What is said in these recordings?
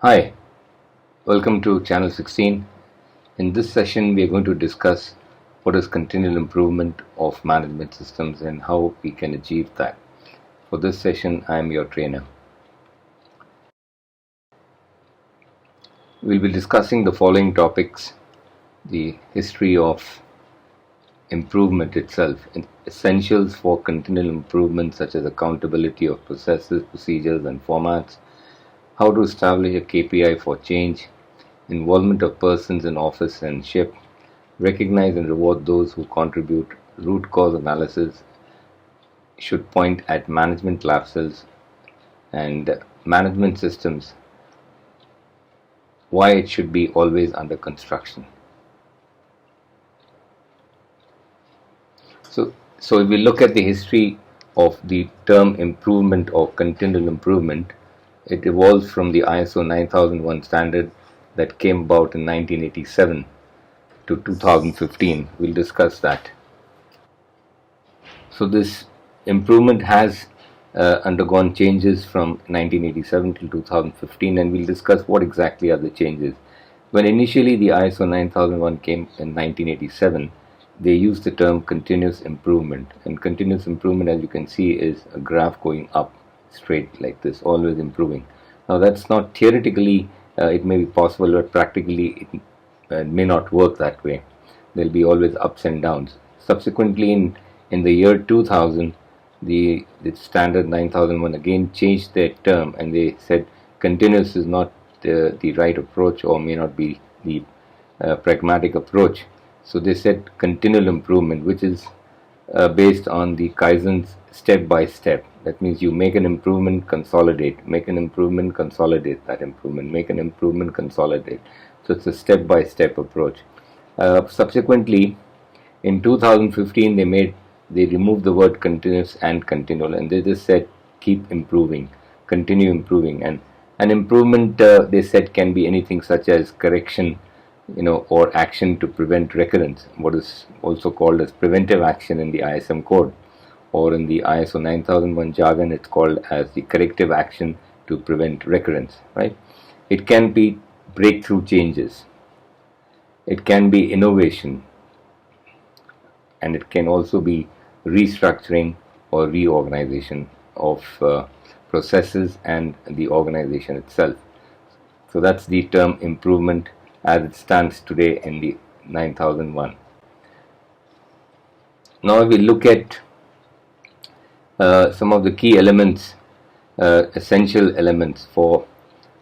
Hi, welcome to channel 16. In this session, we are going to discuss what is continual improvement of management systems and how we can achieve that. For this session, I am your trainer. We'll be discussing the following topics: the history of improvement itself, essentials for continual improvement such as accountability of processes, procedures, and formats, how to establish a KPI for change, involvement of persons in office and ship, recognize and reward those who contribute, root cause analysis should point at management lapses and management systems, why it should be always under construction. So if we look at the history of the term improvement or continual improvement, it evolves from the ISO 9001 standard that came about in 1987 to 2015. We'll discuss that. So this improvement has undergone changes from 1987 till 2015, and we'll discuss what exactly are the changes. When initially the ISO 9001 came in 1987, they used the term continuous improvement, and continuous improvement, as you can see, is a graph going up straight like this, always improving. Now that's not theoretically, it may be possible, but practically it may not work that way. There'll be always ups and downs. Subsequently, in the year 2000, the standard 9001 again changed their term, and they said continuous is not the right approach, or may not be the pragmatic approach. So they said continual improvement, which is based on the Kaizen's step by step. That means you make an improvement, consolidate, make an improvement, consolidate that improvement, make an improvement, consolidate. So it's a step by step approach. Subsequently, in 2015, they removed the word continuous and continual, and they just said keep improving, continue improving. And an improvement, they said, can be anything such as correction, or action to prevent recurrence, what is also called as preventive action in the ISM code, or in the ISO 9001 jargon, it's called as the corrective action to prevent recurrence, right? It can be breakthrough changes, it can be innovation, and it can also be restructuring or reorganization of processes and the organization itself. So that's the term improvement as it stands today in the 9001. Now, if we look at some of the key elements, essential elements for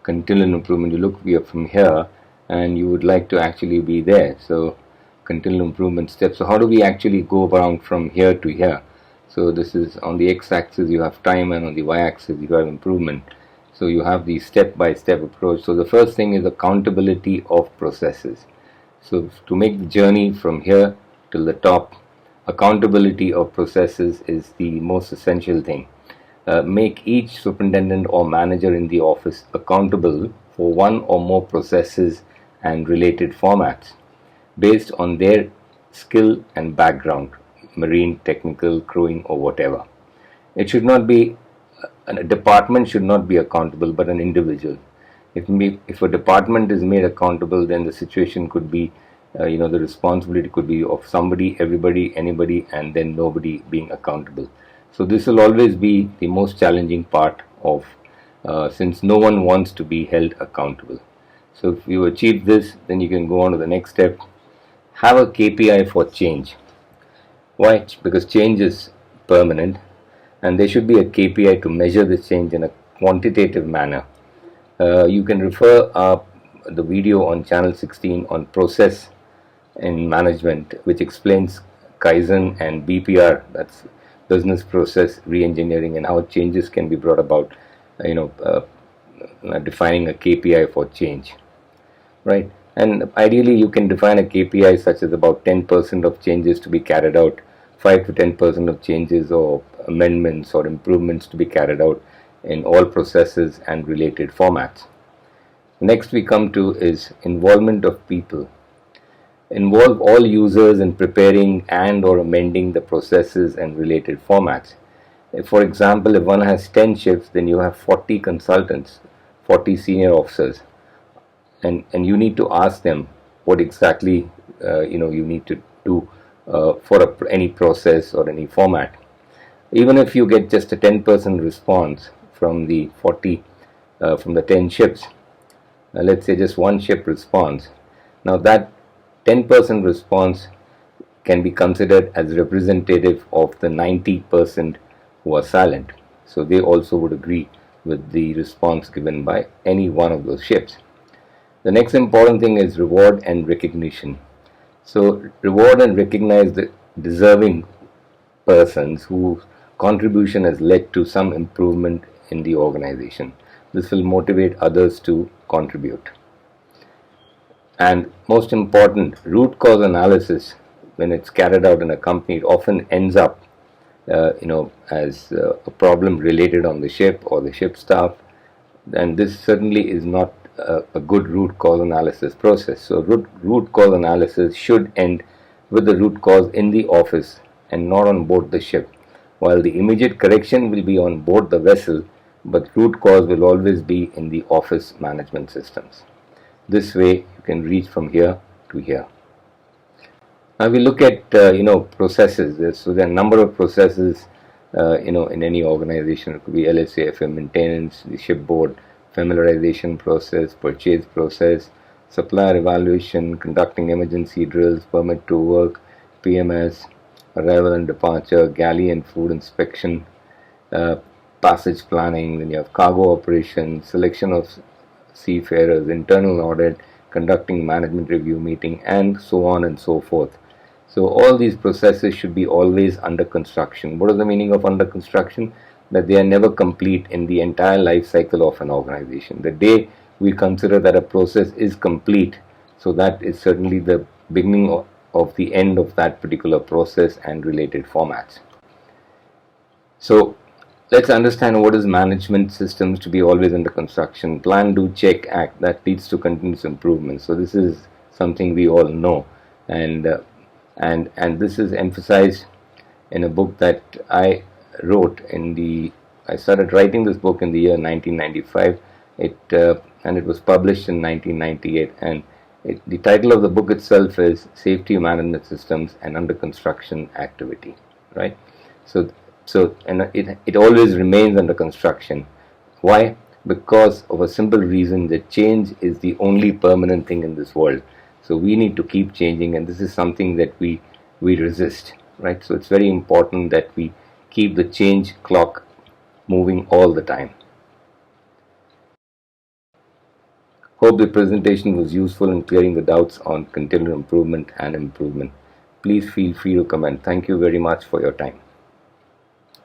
continual improvement, you look from here and you would like to actually be there. So continual improvement steps. So how do we actually go around from here to here? So this is on the x-axis you have time, and on the y-axis you have improvement. So you have the step-by-step approach. So the first thing is accountability of processes. So to make the journey from here till the top, accountability of processes is the most essential thing. Make each superintendent or manager in the office accountable for one or more processes and related formats based on their skill and background, marine, technical, crewing, or whatever. It should not be a department should not be accountable, but an individual. If a department is made accountable, then the situation could be, the responsibility could be of somebody, everybody, anybody, and then nobody being accountable. So this will always be the most challenging part of, since no one wants to be held accountable. So if you achieve this, then you can go on to the next step. Have a KPI for change. Why? Because change is permanent, and there should be a KPI to measure the change in a quantitative manner. You can refer the video on channel 16 on process in management, which explains Kaizen and BPR, that's business process re-engineering, and how changes can be brought about, defining a KPI for change, right? And ideally you can define a KPI such as about 10% of changes to be carried out, 5 to 10% of changes or amendments or improvements to be carried out in all processes and related formats. Next we come to is involvement of people. Involve all users in preparing and or amending the processes and related formats. For example, if one has 10 shifts, then you have 40 consultants 40 senior officers, and you need to ask them what exactly you need to do for any process or any format. Even if you get just a 10% response from the 40 from the 10 ships, let's say just one ship responds, now that 10% response can be considered as representative of the 90% who are silent. So they also would agree with the response given by any one of those ships. The next important thing is reward and recognition. So reward and recognize the deserving persons whose contribution has led to some improvement in the organization. This will motivate others to contribute. And most important, root cause analysis, when it's carried out in a company, it often ends up as a problem related on the ship or the ship staff. And this certainly is not a good root cause analysis process. So root cause analysis should end with the root cause in the office and not on board the ship. While the immediate correction will be on board the vessel, but root cause will always be in the office management systems. This way you can reach from here to here. Now we look at processes. So there are a number of processes in any organization. It could be LSAFM maintenance, the shipboard familiarization process, purchase process, supplier evaluation, conducting emergency drills, permit to work, PMS, arrival and departure, galley and food inspection, passage planning. Then you have cargo operations, selection of seafarers, internal audit, conducting management review meeting, and so on and so forth. So all these processes should be always under construction. What is the meaning of under construction? That they are never complete in the entire life cycle of an organization. The day we consider that a process is complete, so that is certainly the beginning of the end of that particular process and related formats. So let's understand what is management systems to be always under construction. Plan, do, check, act. That leads to continuous improvement. So this is something we all know, and this is emphasized in a book that I wrote I started writing this book in the year 1995. And it was published in 1998. And the title of the book itself is Safety Management Systems and Under Construction Activity. Right? So and it always remains under construction. Why? Because of a simple reason, that change is the only permanent thing in this world. So we need to keep changing, and this is something that we resist, right? So it's very important that we keep the change clock moving all the time. Hope the presentation was useful in clearing the doubts on continual improvement and improvement. Please feel free to comment. Thank you very much for your time.